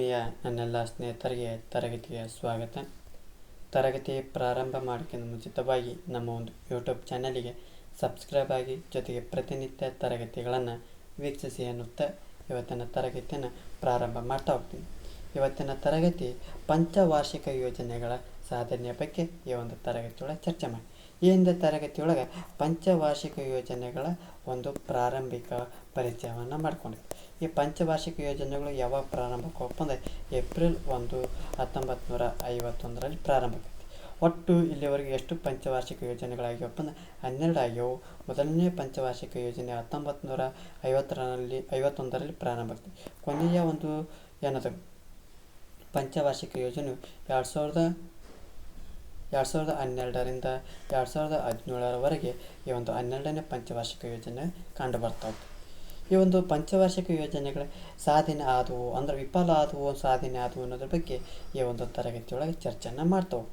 ನನ್ನೆಲ್ಲ ಸ್ನೇಹಿತರಿಗೆ ತರಗತಿಯ ಸ್ವಾಗತ. ತರಗತಿ ಪ್ರಾರಂಭ ಮಾಡೋಕ್ಕಿಂತ ಮುಂಚಿತವಾಗಿ ನಮ್ಮ ಒಂದು ಯೂಟ್ಯೂಬ್ ಚಾನಲಿಗೆ ಸಬ್ಸ್ಕ್ರೈಬ್ ಆಗಿ, ಜೊತೆಗೆ ಪ್ರತಿನಿತ್ಯ ತರಗತಿಗಳನ್ನು ವೀಕ್ಷಿಸಿ ಎನ್ನುತ್ತಾ ಇವತ್ತಿನ ತರಗತಿಯನ್ನು ಪ್ರಾರಂಭ ಮಾಡ್ತಾ ಹೋಗ್ತೀನಿ. ಇವತ್ತಿನ ತರಗತಿ ಪಂಚವಾರ್ಷಿಕ ಯೋಜನೆಗಳ ಸಾಧನೆಯ ಬಗ್ಗೆ ಈ ಒಂದು ತರಗತಿಯೊಳಗೆ ಚರ್ಚೆ ಮಾಡಿ. ಈ ಹಿಂದೆ ತರಗತಿಯೊಳಗೆ ಪಂಚವಾರ್ಷಿಕ ಯೋಜನೆಗಳ ಒಂದು ಪ್ರಾರಂಭಿಕ ಪರಿಚಯವನ್ನು ಮಾಡ್ಕೊಂಡಿದ್ವಿ. ಈ ಪಂಚವಾರ್ಷಿಕ ಯೋಜನೆಗಳು ಯಾವಾಗ ಪ್ರಾರಂಭಕ್ಕಪ್ಪ ಅಂದರೆ ಏಪ್ರಿಲ್ 1, 1951ರಲ್ಲಿ ಪ್ರಾರಂಭ ಆಗುತ್ತೆ. ಒಟ್ಟು ಇಲ್ಲಿವರೆಗೆ ಎಷ್ಟು ಪಂಚವಾರ್ಷಿಕ ಯೋಜನೆಗಳಾಗ್ಯವಪ್ಪ ಅಂದರೆ 12 ಆಗ್ಯವು. ಮೊದಲನೇ ಪಂಚವಾರ್ಷಿಕ ಯೋಜನೆ 1951ರಲ್ಲಿ ಪ್ರಾರಂಭ ಆಗ್ತದೆ. ಕೊನೆಯ ಒಂದು ಏನದು ಪಂಚವಾರ್ಷಿಕ ಯೋಜನೆಯು 2012ರಿಂದ 2017ರವರೆಗೆ ಈ ಒಂದು 12ನೇ ಪಂಚವಾರ್ಷಿಕ ಯೋಜನೆ ಕಂಡು ಬರ್ತಾವೆ. ಈ ಒಂದು ಪಂಚವಾರ್ಷಿಕ ಯೋಜನೆಗಳ ಸಾಧನೆ ಆದವು ಅಂದರೆ ವಿಫಲ ಆದವು, ಸಾಧನೆ ಆದವು ಅನ್ನೋದ್ರ ಬಗ್ಗೆ ಈ ಒಂದು ತರಗತಿಯೊಳಗೆ ಚರ್ಚೆಯನ್ನು ಮಾಡ್ತಾವೆ.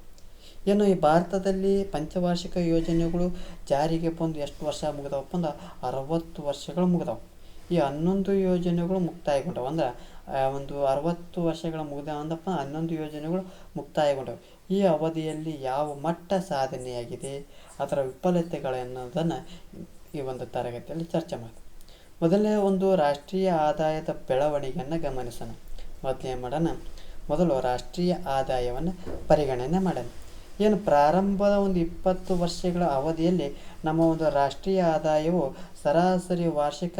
ಏನು ಈ ಭಾರತದಲ್ಲಿ ಪಂಚವಾರ್ಷಿಕ ಯೋಜನೆಗಳು ಜಾರಿಗೆ ಬಂದು ಎಷ್ಟು ವರ್ಷ ಮುಗಿದವಪ್ಪ ಅಂದ್ರೆ 60 ವರ್ಷಗಳು ಮುಗಿದವು. ಈ 11 ಯೋಜನೆಗಳು ಮುಕ್ತಾಯಗೊಂಡವು. ಅಂದ್ರೆ ಒಂದು 60 ವರ್ಷಗಳ ಮುಗಿದ ಅಂದಪ್ಪ 11 ಯೋಜನೆಗಳು ಮುಕ್ತಾಯಗೊಂಡವು. ಈ ಅವಧಿಯಲ್ಲಿ ಯಾವ ಮಟ್ಟ ಸಾಧನೆಯಾಗಿದೆ, ಅದರ ವಿಫಲತೆಗಳನ್ನೋದನ್ನು ಈ ಒಂದು ತರಗತಿಯಲ್ಲಿ ಚರ್ಚೆ ಮಾಡಿ. ಮೊದಲನೇ ಒಂದು ರಾಷ್ಟ್ರೀಯ ಆದಾಯದ ಬೆಳವಣಿಗೆಯನ್ನು ಗಮನಿಸೋಣ. ಮೊದಲು ರಾಷ್ಟ್ರೀಯ ಆದಾಯವನ್ನು ಪರಿಗಣನೆ ಮಾಡೋಣ. ಏನು ಪ್ರಾರಂಭದ ಒಂದು 20 ವರ್ಷಗಳ ಅವಧಿಯಲ್ಲಿ ನಮ್ಮ ಒಂದು ರಾಷ್ಟ್ರೀಯ ಆದಾಯವು ಸರಾಸರಿ ವಾರ್ಷಿಕ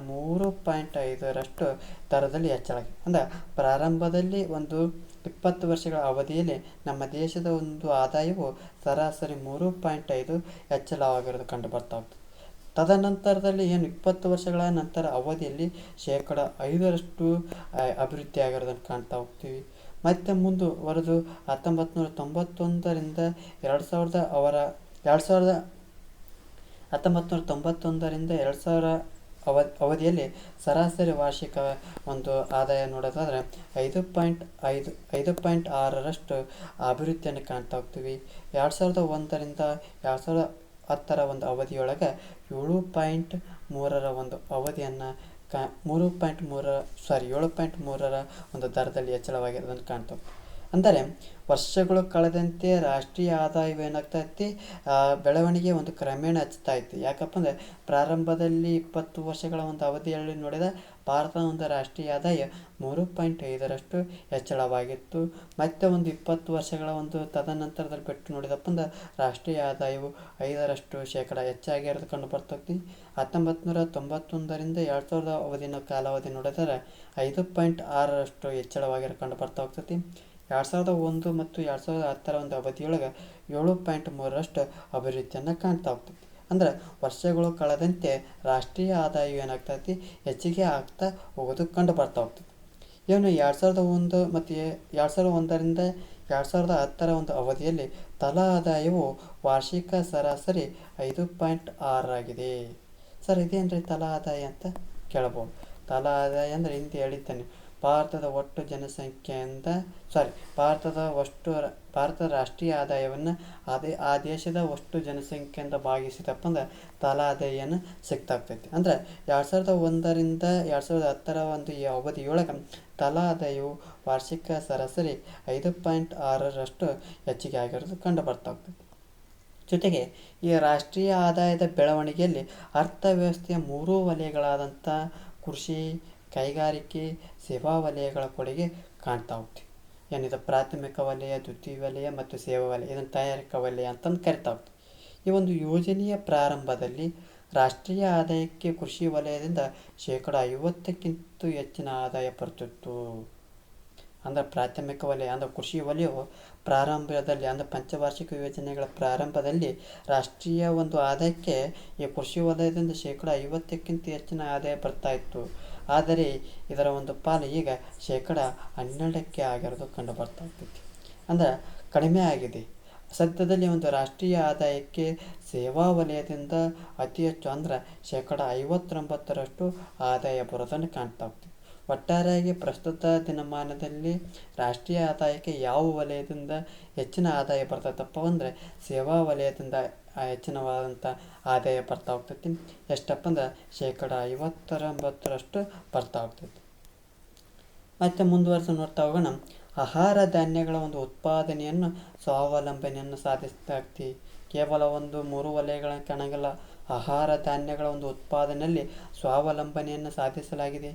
3.5% ದರದಲ್ಲಿ ಹೆಚ್ಚಳಾಗಿದೆ. ಅಂದರೆ ಪ್ರಾರಂಭದಲ್ಲಿ ಒಂದು 20 ವರ್ಷಗಳ ಅವಧಿಯಲ್ಲಿ ನಮ್ಮ ದೇಶದ ಒಂದು ಆದಾಯವು ಸರಾಸರಿ 3.5 ಹೆಚ್ಚಳವಾಗಿರೋದು ಕಂಡು ಬರ್ತಾ ಹೋಗ್ತದೆ. ತದನಂತರದಲ್ಲಿ 20 ವರ್ಷಗಳ ನಂತರ ಅವಧಿಯಲ್ಲಿ 5% ಅಭಿವೃದ್ಧಿ ಆಗಿರೋದನ್ನು ಕಾಣ್ತಾ ಹೋಗ್ತೀವಿ. ಮತ್ತು ಮುಂದುವರೆದು 1991ರಿಂದ 2000 ಅವಧಿಯಲ್ಲಿ ಸರಾಸರಿ ವಾರ್ಷಿಕ ಒಂದು ಆದಾಯ ನೋಡೋದಾದರೆ 5.6% ಅಭಿವೃದ್ಧಿಯನ್ನು ಕಾಣ್ತಾ ಹೋಗ್ತೀವಿ. 2001ರಿಂದ 2010ರ ಒಂದು ಅವಧಿಯೊಳಗೆ 7.3ರ ಒಂದು ಅವಧಿಯನ್ನು 7.3ರ ಒಂದು ದರದಲ್ಲಿ ಹೆಚ್ಚಳವಾಗಿರೋದನ್ನು ಕಾಣ್ತವೆ. ಅಂದರೆ ವರ್ಷಗಳು ಕಳೆದಂತೆ ರಾಷ್ಟ್ರೀಯ ಆದಾಯವೇನಾಗ್ತೈತಿ, ಬೆಳವಣಿಗೆ ಒಂದು ಕ್ರಮೇಣ ಹೆಚ್ಚುತ್ತಾ ಇತ್ತು. ಯಾಕಪ್ಪ ಅಂದರೆ ಪ್ರಾರಂಭದಲ್ಲಿ 20 ವರ್ಷಗಳ ಒಂದು ಅವಧಿಯಲ್ಲಿ ನೋಡಿದ ಭಾರತದ ಒಂದು ರಾಷ್ಟ್ರೀಯ ಆದಾಯ 3.5% ಹೆಚ್ಚಳವಾಗಿತ್ತು. ಮತ್ತು ಒಂದು 20 ವರ್ಷಗಳ ಒಂದು ತದನಂತರದಲ್ಲಿ ಬಿಟ್ಟು ನೋಡಿದಪ್ಪ ಅಂದ್ರೆ ರಾಷ್ಟ್ರೀಯ ಆದಾಯವು 5% ಹೆಚ್ಚಾಗಿರೋದು ಕಂಡು ಬರ್ತೈತಿ. 1991ರಿಂದ 2000 ಕಾಲಾವಧಿ ನೋಡಿದರೆ 5.6% ಹೆಚ್ಚಳವಾಗಿರೋ ಕಂಡು ಬರ್ತಾ ಹೋಗ್ತೈತಿ. 2001 ಮತ್ತು 2010ರ ಒಂದು ಅವಧಿಯೊಳಗೆ 7.3% ಅಭಿವೃದ್ಧಿಯನ್ನು ಕಾಣ್ತಾ ಹೋಗ್ತೈತಿ. ಅಂದರೆ ವರ್ಷಗಳು ಕಳೆದಂತೆ ರಾಷ್ಟ್ರೀಯ ಆದಾಯ ಏನಾಗ್ತೈತಿ, ಹೆಚ್ಚಿಗೆ ಆಗ್ತಾ ಹೋಗೋದು ಕಂಡು ಬರ್ತಾ ಹೋಗ್ತೈತಿ. ಏನು 2001 ಮತ್ತು 2001ರಿಂದ 2010ರ ಒಂದು ಅವಧಿಯಲ್ಲಿ ತಲಾ ಆದಾಯವು ವಾರ್ಷಿಕ ಸರಾಸರಿ 5.6 ಆಗಿದೆ. ಸರ್ ಇದೇನ್ರಿ ತಲಾ ಆದಾಯ ಅಂತ ಕೇಳಬಹುದು. ತಲಾ ಆದಾಯ ಅಂದರೆ ಹಿಂದೆ ಹೇಳಿದ್ದೇನೆ, ಭಾರತದ ರಾಷ್ಟ್ರೀಯ ಆದಾಯವನ್ನು ಆ ದೇಶದ ಒಟ್ಟು ಜನಸಂಖ್ಯೆಯಿಂದ ಭಾಗಿಸಿದಪ್ಪ ಅಂದ್ರೆ ತಲಾ ಆದಾಯನ ಸಿಗ್ತಾಗ್ತೈತಿ. ಅಂದರೆ 2001ರಿಂದ 2010ರ ಒಂದು ಈ ಅವಧಿಯೊಳಗೆ ತಲಾ ಆದಾಯವು ವಾರ್ಷಿಕ ಸರಾಸರಿ 5.6% ಹೆಚ್ಚಿಗೆ ಆಗಿರೋದು ಕಂಡು ಬರ್ತಾ ಹೋಗ್ತೈತಿ. ಜೊತೆಗೆ ಈ ರಾಷ್ಟ್ರೀಯ ಆದಾಯದ ಬೆಳವಣಿಗೆಯಲ್ಲಿ ಅರ್ಥವ್ಯವಸ್ಥೆಯ 3 ವಲಯಗಳಾದಂಥ ಕೃಷಿ, ಕೈಗಾರಿಕೆ, ಸೇವಾ ವಲಯಗಳ ಕೊಡುಗೆ ಕಾಣ್ತಾ ಹೋಗ್ತೀವಿ. ಏನಿದೆ ಪ್ರಾಥಮಿಕ ವಲಯ, ದ್ವಿತೀಯ ವಲಯ ಮತ್ತು ಸೇವಾ ವಲಯ, ಇದನ್ನು ತಯಾರಿಕಾ ವಲಯ ಅಂತಂದು ಕರಿತಾ ಹೋಗ್ತೀವಿ. ಈ ಒಂದು ಯೋಜನೆಯ ಪ್ರಾರಂಭದಲ್ಲಿ ರಾಷ್ಟ್ರೀಯ ಆದಾಯಕ್ಕೆ ಕೃಷಿ ವಲಯದಿಂದ 50%ಕ್ಕಿಂತ ಹೆಚ್ಚಿನ ಆದಾಯ ಬರ್ತಿತ್ತು. ಅಂದರೆ ಪ್ರಾಥಮಿಕ ವಲಯ ಅಂದರೆ ಕೃಷಿ ವಲಯವು ಪ್ರಾರಂಭದಲ್ಲಿ ಅಂದರೆ ಪಂಚವಾರ್ಷಿಕ ಯೋಜನೆಗಳ ಪ್ರಾರಂಭದಲ್ಲಿ ರಾಷ್ಟ್ರೀಯ ಒಂದು ಆದಾಯಕ್ಕೆ ಈ ಕೃಷಿ ವಲಯದಿಂದ 50%ಕ್ಕಿಂತ ಹೆಚ್ಚಿನ ಆದಾಯ ಬರ್ತಾ ಇತ್ತು. ಆದರೆ ಇದರ ಒಂದು ಪಾಲು ಈಗ 12% ಆಗಿರೋದು ಕಂಡು ಬರ್ತಾ ಇರ್ತೈತಿ. ಅಂದರೆ ಕಡಿಮೆ ಆಗಿದೆ. ಸದ್ಯದಲ್ಲಿ ಒಂದು ರಾಷ್ಟ್ರೀಯ ಆದಾಯಕ್ಕೆ ಸೇವಾ ವಲಯದಿಂದ ಅತಿ ಹೆಚ್ಚು ಅಂದರೆ 59% ಆದಾಯ ಬರೋದನ್ನು ಕಾಣ್ತಾ ಹೋಗ್ತೀವಿ. ಒಟ್ಟಾರೆಯಾಗಿ ಪ್ರಸ್ತುತ ದಿನಮಾನದಲ್ಲಿ ರಾಷ್ಟ್ರೀಯ ಆದಾಯಕ್ಕೆ ಯಾವ ವಲಯದಿಂದ ಹೆಚ್ಚಿನ ಆದಾಯ ಬರ್ತೈತಪ್ಪ ಅಂದರೆ ಸೇವಾ ವಲಯದಿಂದ ಹೆಚ್ಚಿನವಾದಂಥ ಆದಾಯ ಬರ್ತಾ ಹೋಗ್ತೈತಿ. ಎಷ್ಟಪ್ಪ ಅಂದ್ರೆ 59% ಬರ್ತಾ ಹೋಗ್ತೈತಿ. ಮತ್ತು ಮುಂದುವರೆಸಿ ನೋಡ್ತಾ ಹೋಗೋಣ. ಆಹಾರ ಧಾನ್ಯಗಳ ಒಂದು ಉತ್ಪಾದನೆಯನ್ನು ಸ್ವಾವಲಂಬನೆಯನ್ನು ಸಾಧಿಸಲಾಗ್ತಿ. ಕೇವಲ ಒಂದು 3 ವಲಯಗಳ ಕಾಣಂಗಿಲ್ಲ. ಆಹಾರ ಧಾನ್ಯಗಳ ಒಂದು ಉತ್ಪಾದನೆಯಲ್ಲಿ ಸ್ವಾವಲಂಬನೆಯನ್ನು ಸಾಧಿಸಲಾಗಿದೆ.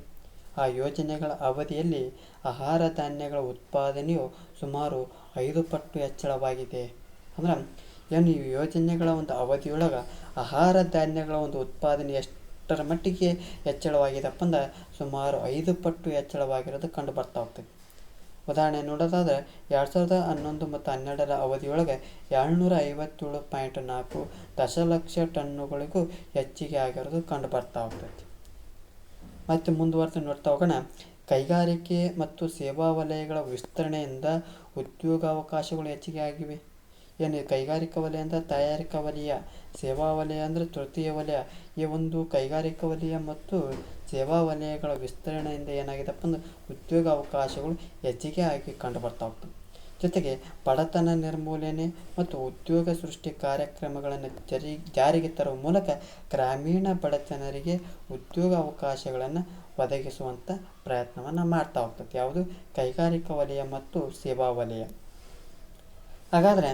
ಆ ಯೋಜನೆಗಳ ಅವಧಿಯಲ್ಲಿ ಆಹಾರ ಧಾನ್ಯಗಳ ಉತ್ಪಾದನೆಯು ಸುಮಾರು 5 ಪಟ್ಟು ಹೆಚ್ಚಳವಾಗಿದೆ. ಅಂದ್ರೆ ಏನು ಈ ಯೋಜನೆಗಳ ಒಂದು ಅವಧಿಯೊಳಗೆ ಆಹಾರ ಧಾನ್ಯಗಳ ಒಂದು ಉತ್ಪಾದನೆ ಎಷ್ಟರ ಮಟ್ಟಿಗೆ ಹೆಚ್ಚಳವಾಗಿದೆಪ್ಪ ಅಂದ್ರೆ ಸುಮಾರು 5 ಪಟ್ಟು ಹೆಚ್ಚಳವಾಗಿರೋದು ಕಂಡು ಬರ್ತಾ ಹೋಗ್ತದೆ. ಉದಾಹರಣೆ ನೋಡೋದಾದರೆ 2011 ಮತ್ತು 12ರ ಅವಧಿಯೊಳಗೆ 257.4 ದಶಲಕ್ಷ ಟನ್ನುಗಳಿಗೂ ಹೆಚ್ಚಿಗೆ ಆಗಿರೋದು ಕಂಡು ಬರ್ತಾ ಹೋಗ್ತೈತಿ. ಮತ್ತು ಮುಂದುವರೆದು ನೋಡ್ತಾ ಹೋಗೋಣ. ಕೈಗಾರಿಕೆ ಮತ್ತು ಸೇವಾ ವಲಯಗಳ ವಿಸ್ತರಣೆಯಿಂದ ಉದ್ಯೋಗಾವಕಾಶಗಳು ಹೆಚ್ಚಿಗೆ ಆಗಿವೆ. ಏನು ಕೈಗಾರಿಕಾ ವಲಯ ಅಂದರೆ ತಯಾರಿಕಾ ವಲಯ, ಸೇವಾ ವಲಯ ಅಂದರೆ ತೃತೀಯ ವಲಯ. ಈ ಒಂದು ಕೈಗಾರಿಕಾ ವಲಯ ಮತ್ತು ಸೇವಾ ವಲಯಗಳ ವಿಸ್ತರಣೆಯಿಂದ ಏನಾಗಿದೆಪ್ಪ ಅಂದ್ರೆ ಉದ್ಯೋಗಾವಕಾಶಗಳು ಹೆಚ್ಚಿಗೆ ಆಗಿ ಕಂಡು ಬರ್ತಾ ಹೋಗ್ತವೆ. ಜೊತೆಗೆ ಬಡತನ ನಿರ್ಮೂಲನೆ ಮತ್ತು ಉದ್ಯೋಗ ಸೃಷ್ಟಿ ಕಾರ್ಯಕ್ರಮಗಳನ್ನು ಜಾರಿಗೆ ತರುವ ಮೂಲಕ ಗ್ರಾಮೀಣ ಬಡ ಜನರಿಗೆ ಉದ್ಯೋಗ ಅವಕಾಶಗಳನ್ನು ಒದಗಿಸುವಂಥ ಪ್ರಯತ್ನವನ್ನು ಮಾಡ್ತಾ ಹೋಗ್ತದೆ. ಯಾವುದು ಕೈಗಾರಿಕಾ ವಲಯ ಮತ್ತು ಸೇವಾ ವಲಯ. ಹಾಗಾದರೆ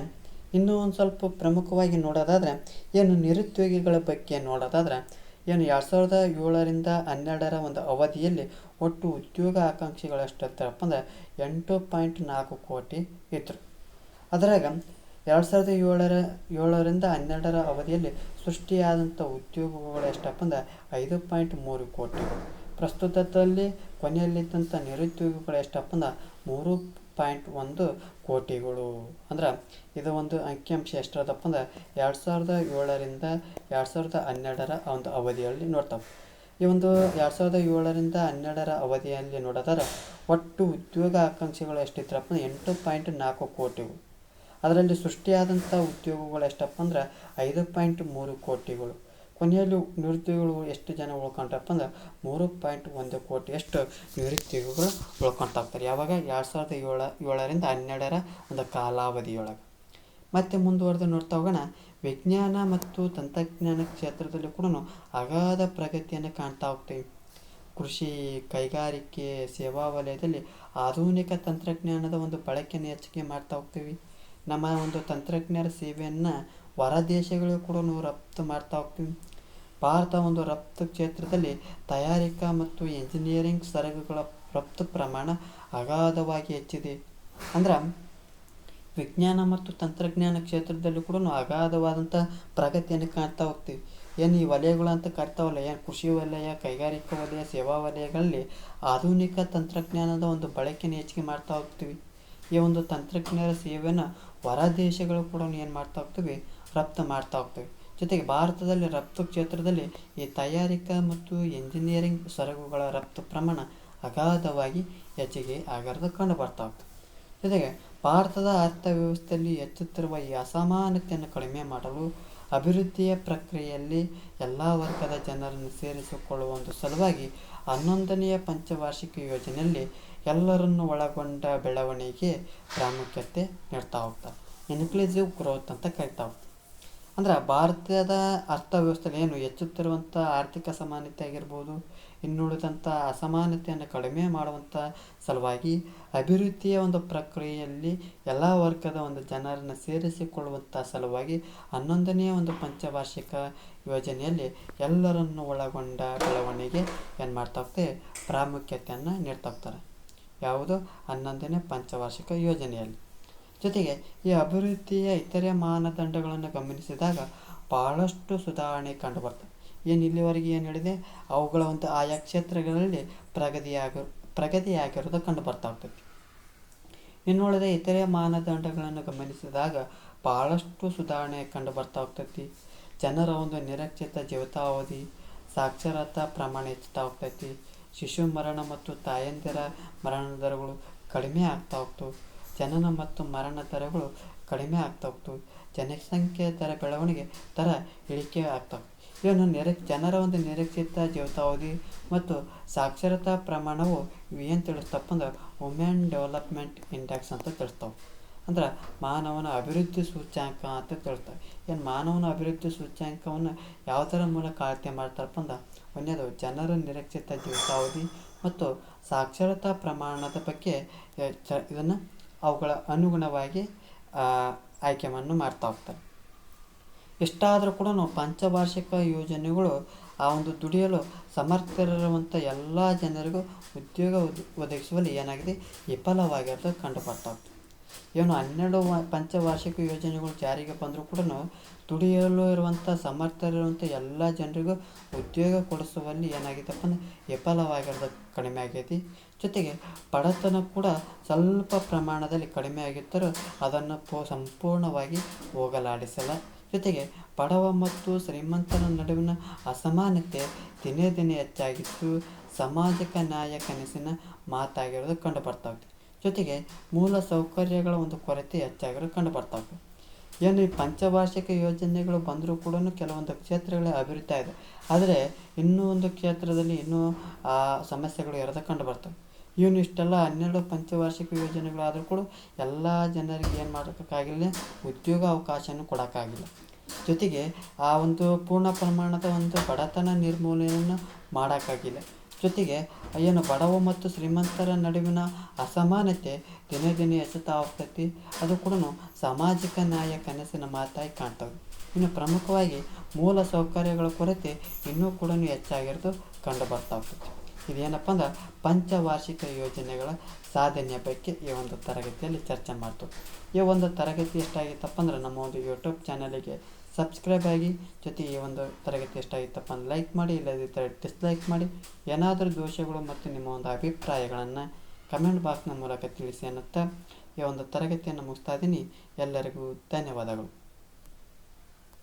ಇನ್ನೂ ಒಂದು ಸ್ವಲ್ಪ ಪ್ರಮುಖವಾಗಿ ನೋಡೋದಾದರೆ ಏನು ನಿರುದ್ಯೋಗಿಗಳ ಬಗ್ಗೆ ನೋಡೋದಾದರೆ ಏನು 2007ರಿಂದ 2012ರ ಒಂದು ಅವಧಿಯಲ್ಲಿ ಒಟ್ಟು ಉದ್ಯೋಗ ಆಕಾಂಕ್ಷಿಗಳು ಎಷ್ಟಿರ್ತಾರಪ್ಪ ಅಂದ್ರೆ 8.4 ಕೋಟಿ ಇದ್ರು. ಅದರಾಗ 2007ರಿಂದ 2012ರ ಅವಧಿಯಲ್ಲಿ ಸೃಷ್ಟಿಯಾದಂಥ ಉದ್ಯೋಗಗಳು ಎಷ್ಟಪ್ಪ ಅಂದ್ರೆ 5.3 ಕೋಟಿಗಳು. ಪ್ರಸ್ತುತದಲ್ಲಿ ಕೊನೆಯಲ್ಲಿದ್ದಂಥ ನಿರುದ್ಯೋಗಿಗಳು ಎಷ್ಟಪ್ಪ ಅಂದ್ರೆ 3.1 ಕೋಟಿಗಳು. ಅಂದ್ರೆ ಇದು ಒಂದು ಅಂಕಿಅಂಶ ಎಷ್ಟಿರದಪ್ಪ ಅಂದ್ರೆ 2007ರಿಂದ 2012ರ ಒಂದು ಅವಧಿಯಲ್ಲಿ ನೋಡ್ತಾವೆ. ಈ ಒಂದು 2007ರಿಂದ 2012ರ ಅವಧಿಯಲ್ಲಿ ನೋಡೋದಾದ್ರೆ ಒಟ್ಟು ಉದ್ಯೋಗ ಆಕಾಂಕ್ಷಿಗಳು ಎಷ್ಟಿದ್ರಪ್ಪ ಅಂದ್ರೆ 8.4 ಕೋಟಿಗಳು. ಅದರಲ್ಲಿ ಸೃಷ್ಟಿಯಾದಂಥ ಉದ್ಯೋಗಗಳು ಎಷ್ಟಪ್ಪ ಅಂದ್ರೆ 5.3 ಕೋಟಿಗಳು. ಕೊನೆಯಲ್ಲಿ ನಿರುದ್ಯೋಗಿಗಳು ಎಷ್ಟು ಜನ ಉಳ್ಕೊಂಡ್ರಪ್ಪ ಅಂದ್ರೆ 3.1 ಕೋಟಿಯಷ್ಟು ನಿರುದ್ಯೋಗಿಗಳು ಉಳ್ಕೊಳ್ತಾರೆ. ಯಾವಾಗ 2007ರಿಂದ 2012ರ ಒಂದು ಕಾಲಾವಧಿಯೊಳಗೆ. ಮತ್ತೆ ಮುಂದುವರೆದು ನೋಡ್ತಾ ಹೋಗೋಣ. ವಿಜ್ಞಾನ ಮತ್ತು ತಂತ್ರಜ್ಞಾನ ಕ್ಷೇತ್ರದಲ್ಲಿ ಕೂಡ ಅಗಾಧ ಪ್ರಗತಿಯನ್ನು ಕಾಣ್ತಾ ಹೋಗ್ತೀವಿ. ಕೃಷಿ, ಕೈಗಾರಿಕೆ, ಸೇವಾ ವಲಯದಲ್ಲಿ ಆಧುನಿಕ ತಂತ್ರಜ್ಞಾನದ ಒಂದು ಬಳಕೆಯನ್ನು ಹೆಚ್ಚಿಗೆ ಮಾಡ್ತಾ ಹೋಗ್ತೀವಿ. ನಮ್ಮ ಒಂದು ತಂತ್ರಜ್ಞಾನ ಸೇವೆಯನ್ನು ಹೊರ ದೇಶಗಳಿಗೂ ಕೂಡ ರಫ್ತು ಮಾಡ್ತಾ ಹೋಗ್ತೀವಿ. ಭಾರತ ಒಂದು ರಫ್ತು ಕ್ಷೇತ್ರದಲ್ಲಿ ತಯಾರಿಕಾ ಮತ್ತು ಎಂಜಿನಿಯರಿಂಗ್ ಸರಕುಗಳ ರಫ್ತು ಪ್ರಮಾಣ ಅಗಾಧವಾಗಿ ಹೆಚ್ಚಿದೆ. ಅಂದ್ರೆ ವಿಜ್ಞಾನ ಮತ್ತು ತಂತ್ರಜ್ಞಾನ ಕ್ಷೇತ್ರದಲ್ಲಿ ಕೂಡ ಅಗಾಧವಾದಂಥ ಪ್ರಗತಿಯನ್ನು ಕಾಣ್ತಾ ಹೋಗ್ತೀವಿ. ಏನು ಈ ವಲಯಗಳು ಅಂತ ಕರಿತಾವಲ್ಲ, ಏನು ಕೃಷಿ ವಲಯ, ಕೈಗಾರಿಕಾ ವಲಯ, ಸೇವಾ ವಲಯಗಳಲ್ಲಿ ಆಧುನಿಕ ತಂತ್ರಜ್ಞಾನದ ಒಂದು ಬಳಕೆಯನ್ನು ಹೆಚ್ಚಿಗೆ ಮಾಡ್ತಾ ಹೋಗ್ತೀವಿ. ಈ ಒಂದು ತಂತ್ರಜ್ಞಾನ ಸೇವೆಯನ್ನು ಹೊರ ದೇಶಗಳು ಕೂಡ ಏನು ಮಾಡ್ತಾ ಹೋಗ್ತೀವಿ, ರಫ್ತು ಮಾಡ್ತಾ ಹೋಗ್ತೀವಿ. ಜೊತೆಗೆ ಭಾರತದಲ್ಲಿ ರಫ್ತು ಕ್ಷೇತ್ರದಲ್ಲಿ ಈ ತಯಾರಿಕಾ ಮತ್ತು ಎಂಜಿನಿಯರಿಂಗ್ ಸರಕುಗಳ ರಫ್ತು ಪ್ರಮಾಣ ಅಗಾಧವಾಗಿ ಹೆಚ್ಚಿಗೆ ಆಗಿರೋದು ಕಂಡು ಬರ್ತಾ ಹೋಗ್ತದೆ. ಜೊತೆಗೆ ಭಾರತದ ಅರ್ಥವ್ಯವಸ್ಥೆಯಲ್ಲಿ ಹೆಚ್ಚುತ್ತಿರುವ ಈ ಅಸಮಾನತೆಯನ್ನು ಕಡಿಮೆ ಮಾಡಲು ಅಭಿವೃದ್ಧಿಯ ಪ್ರಕ್ರಿಯೆಯಲ್ಲಿ ಎಲ್ಲ ವರ್ಗದ ಜನರನ್ನು ಸೇರಿಸಿಕೊಳ್ಳುವ ಒಂದು ಸಲುವಾಗಿ 11ನೆಯ ಪಂಚವಾರ್ಷಿಕ ಯೋಜನೆಯಲ್ಲಿ ಎಲ್ಲರನ್ನು ಒಳಗೊಂಡ ಬೆಳವಣಿಗೆ ಪ್ರಾಮುಖ್ಯತೆ ನೀಡ್ತಾ ಹೋಗ್ತಾರೆ. ಇನ್ಕ್ಲೂಸಿವ್ ಗ್ರೋತ್ ಅಂತ ಕರಿತಾ ಹೋಗ್ತಾರೆ. ಅಂದ್ರೆ ಭಾರತದ ಅರ್ಥವ್ಯವಸ್ಥೆಯಲ್ಲಿ ಏನು ಹೆಚ್ಚುತ್ತಿರುವಂಥ ಆರ್ಥಿಕ ಸಮಾನತೆ ಆಗಿರ್ಬೋದು, ಇನ್ನುಳಿದಂಥ ಅಸಮಾನತೆಯನ್ನು ಕಡಿಮೆ ಮಾಡುವಂಥ ಸಲುವಾಗಿ ಅಭಿವೃದ್ಧಿಯ ಒಂದು ಪ್ರಕ್ರಿಯೆಯಲ್ಲಿ ಎಲ್ಲ ವರ್ಗದ ಒಂದು ಜನರನ್ನು ಸೇರಿಸಿಕೊಳ್ಳುವಂಥ ಸಲುವಾಗಿ 11ನೆಯ ಒಂದು ಪಂಚವಾರ್ಷಿಕ ಯೋಜನೆಯಲ್ಲಿ ಎಲ್ಲರನ್ನು ಒಳಗೊಂಡ ಬೆಳವಣಿಗೆ ಏನು ಮಾಡ್ತಾ ಹೋಗ್ತದೆ, ಪ್ರಾಮುಖ್ಯತೆಯನ್ನು ನೀಡ್ತಾ ಹೋಗ್ತಾರೆ. ಯಾವುದು 11ನೇ ಪಂಚವಾರ್ಷಿಕ ಯೋಜನೆಯಲ್ಲಿ. ಜೊತೆಗೆ ಈ ಅಭಿವೃದ್ಧಿಯ ಇತರೆ ಮಾನದಂಡಗಳನ್ನು ಗಮನಿಸಿದಾಗ ಭಾಳಷ್ಟು ಸುಧಾರಣೆ ಕಂಡುಬರ್ತದೆ. ಏನು ಇಲ್ಲಿವರೆಗೆ ಏನು ಹೇಳಿದೆ, ಅವುಗಳ ಒಂದು ಆಯಾ ಕ್ಷೇತ್ರಗಳಲ್ಲಿ ಪ್ರಗತಿಯಾಗಿರೋದು ಕಂಡು ಬರ್ತಾ ಹೋಗ್ತೈತಿ. ಇನ್ನುಳಿದ ಇತರೆ ಮಾನದಂಡಗಳನ್ನು ಗಮನಿಸಿದಾಗ ಭಾಳಷ್ಟು ಸುಧಾರಣೆ ಕಂಡು ಬರ್ತಾ ಹೋಗ್ತೈತಿ. ಜನರ ಒಂದು ನಿರೀಕ್ಷಿತ ಜೀವಿತಾವಧಿ, ಸಾಕ್ಷರತಾ ಪ್ರಮಾಣ ಹೆಚ್ಚುತ್ತಾ ಹೋಗ್ತೈತಿ. ಶಿಶು ಮರಣ ಮತ್ತು ತಾಯಂದಿರ ಮರಣ ದರಗಳು ಕಡಿಮೆ ಆಗ್ತಾ ಹೋಗ್ತವೆ. ಜನನ ಮತ್ತು ಮರಣ ದರಗಳು ಕಡಿಮೆ ಆಗ್ತಾ ಹೋಗ್ತವೆ. ಜನಸಂಖ್ಯೆ ದರ ಬೆಳವಣಿಗೆ ದರ ಇಳಿಕೆ ಆಗ್ತವೆ. ಇವನ್ನು ಜನರ ಒಂದು ನಿರೀಕ್ಷಿತ ಜೀವಿತಾವಧಿ ಮತ್ತು ಸಾಕ್ಷರತಾ ಪ್ರಮಾಣವು ಏನು ತಿಳಿಸ್ತಪ್ಪ ಅಂದ್ರೆ ವುಮೆನ್ ಡೆವಲಪ್ಮೆಂಟ್ ಇಂಡೆಕ್ಸ್ ಅಂತ ತಿಳಿಸ್ತಾವೆ. ಅಂದ್ರೆ ಮಾನವನ ಅಭಿವೃದ್ಧಿ ಸೂಚ್ಯಾಂಕ ಅಂತ ತಿಳಿಸ್ತವೆ. ಏನು ಮಾನವನ ಅಭಿವೃದ್ಧಿ ಸೂಚ್ಯಾಂಕವನ್ನು ಯಾವುದರ ಮೂಲಕ ಅಳತೆ ಮಾಡ್ತಾರಪ್ಪ ಅಂದ್ರೆ ಒಂದೇದು ಜನರ ನಿರೀಕ್ಷಿತ ಜೀವಿತಾವಧಿ ಮತ್ತು ಸಾಕ್ಷರತಾ ಪ್ರಮಾಣದ ಬಗ್ಗೆ ಇದನ್ನು ಅವುಗಳ ಅನುಗುಣವಾಗಿ ಆಯ್ಕೆಯನ್ನು ಮಾಡ್ತಾ ಹೋಗ್ತಾರೆ. ಇಷ್ಟಾದರೂ ಕೂಡ ಪಂಚವಾರ್ಷಿಕ ಯೋಜನೆಗಳು ಆ ಒಂದು ದುಡಿಯಲು ಸಮರ್ಥರಿರುವಂಥ ಎಲ್ಲ ಜನರಿಗೂ ಉದ್ಯೋಗ ಒದಗಿಸುವಲ್ಲಿ ಏನಾಗಿದೆ, ವಿಫಲವಾಗಿರೋದು ಕಂಡು ಬರ್ತಾ ಹೋಗ್ತದೆ. ಏನು 12 ಪಂಚವಾರ್ಷಿಕ ಯೋಜನೆಗಳು ಜಾರಿಗೆ ಬಂದರೂ ಕೂಡ ದುಡಿಯಲು ಇರುವಂಥ ಸಮರ್ಥರಿರುವಂಥ ಎಲ್ಲ ಜನರಿಗೂ ಉದ್ಯೋಗ ಕೊಡಿಸುವಲ್ಲಿ ಏನಾಗಿತ್ತಪ್ಪ ಅಂದರೆ ವಿಫಲವಾಗಿರೋದು ಕಡಿಮೆ ಆಗೈತಿ. ಜೊತೆಗೆ ಬಡತನ ಕೂಡ ಸ್ವಲ್ಪ ಪ್ರಮಾಣದಲ್ಲಿ ಕಡಿಮೆ ಆಗಿದ್ದರೂ ಅದನ್ನು ಸಂಪೂರ್ಣವಾಗಿ ಹೋಗಲಾಡಿಸಲ್ಲ. ಜೊತೆಗೆ ಬಡವ ಮತ್ತು ಶ್ರೀಮಂತರ ನಡುವಿನ ಅಸಮಾನತೆ ದಿನೇ ದಿನೇ ಹೆಚ್ಚಾಗಿದ್ದು ಸಾಮಾಜಿಕ ನ್ಯಾಯ ಕನಸಿನ ಮಾತಾಗಿರೋದು ಕಂಡು ಬರ್ತಾ ಇದೆ. ಜೊತೆಗೆ ಮೂಲ ಸೌಕರ್ಯಗಳ ಒಂದು ಕೊರತೆ ಹೆಚ್ಚಾಗಿರೋದು ಕಂಡು ಬರ್ತಾ ಇದೆ. ಏನು ಈ ಪಂಚವಾರ್ಷಿಕ ಯೋಜನೆಗಳು ಬಂದರೂ ಕೂಡ ಕೆಲವೊಂದು ಕ್ಷೇತ್ರಗಳ ಅಭಿವೃದ್ಧಿ ಇದೆ, ಆದರೆ ಇನ್ನೂ ಒಂದು ಕ್ಷೇತ್ರದಲ್ಲಿ ಇನ್ನೂ ಆ ಸಮಸ್ಯೆಗಳು ಇರೋದು ಕಂಡು ಬರ್ತವೆ. ಇವನು ಇಷ್ಟೆಲ್ಲ 12 ಪಂಚವಾರ್ಷಿಕ ಯೋಜನೆಗಳಾದರೂ ಕೂಡ ಎಲ್ಲ ಜನರಿಗೆ ಏನು ಮಾಡೋಕ್ಕಾಗಿಲ್ಲ, ಉದ್ಯೋಗ ಅವಕಾಶವನ್ನು ಕೊಡೋಕ್ಕಾಗಿಲ್ಲ. ಜೊತೆಗೆ ಆ ಒಂದು ಪೂರ್ಣ ಪ್ರಮಾಣದ ಒಂದು ಬಡತನ ನಿರ್ಮೂಲನೆಯನ್ನು ಮಾಡೋಕ್ಕಾಗಿಲ್ಲ. ಜೊತೆಗೆ ಏನು ಬಡವ ಮತ್ತು ಶ್ರೀಮಂತರ ನಡುವಿನ ಅಸಮಾನತೆ ದಿನೇ ದಿನೇ ಹೆಚ್ಚುತ್ತಾ ಹೋಗ್ತೈತಿ. ಅದು ಕೂಡ ಸಾಮಾಜಿಕ ನ್ಯಾಯ ಕನಸಿನ ಮಾತಾಗಿ ಕಾಣ್ತವೆ. ಇನ್ನು ಪ್ರಮುಖವಾಗಿ ಮೂಲ ಸೌಕರ್ಯಗಳ ಕೊರತೆ ಇನ್ನೂ ಕೂಡ ಹೆಚ್ಚಾಗಿರೋದು ಕಂಡು ಬರ್ತಾ ಹೋಗ್ತೈತಿ. ಇದೇನಪ್ಪ ಅಂದ್ರೆ ಪಂಚವಾರ್ಷಿಕ ಯೋಜನೆಗಳ ಸಾಧನೆಯ ಬಗ್ಗೆ ಈ ಒಂದು ತರಗತಿಯಲ್ಲಿ ಚರ್ಚೆ ಮಾಡ್ತೀವಿ. ಈ ಒಂದು ತರಗತಿ ಎಷ್ಟಾಗಿತ್ತಪ್ಪ ಅಂದ್ರೆ ನಮ್ಮ ಒಂದು ಯೂಟ್ಯೂಬ್ ಚಾನಲಿಗೆ ಸಬ್ಸ್ಕ್ರೈಬ್ ಆಗಿ. ಜೊತೆ ಈ ಒಂದು ತರಗತಿ ಎಷ್ಟಾಗಿತ್ತಪ್ಪ ಅಂದ್ರೆ ಲೈಕ್ ಮಾಡಿ, ಇಲ್ಲದಿದ್ದರೆ ಡಿಸ್ಲೈಕ್ ಮಾಡಿ. ಏನಾದರೂ ದೋಷಗಳು ಮತ್ತು ನಿಮ್ಮ ಒಂದು ಅಭಿಪ್ರಾಯಗಳನ್ನು ಕಮೆಂಟ್ ಬಾಕ್ಸ್ನ ಮೂಲಕ ತಿಳಿಸಿ ಅನ್ನುತ್ತಾ ಈ ಒಂದು ತರಗತಿಯನ್ನು ಮುಗಿಸ್ತಾ ಇದ್ದೀನಿ. ಎಲ್ಲರಿಗೂ ಧನ್ಯವಾದಗಳು.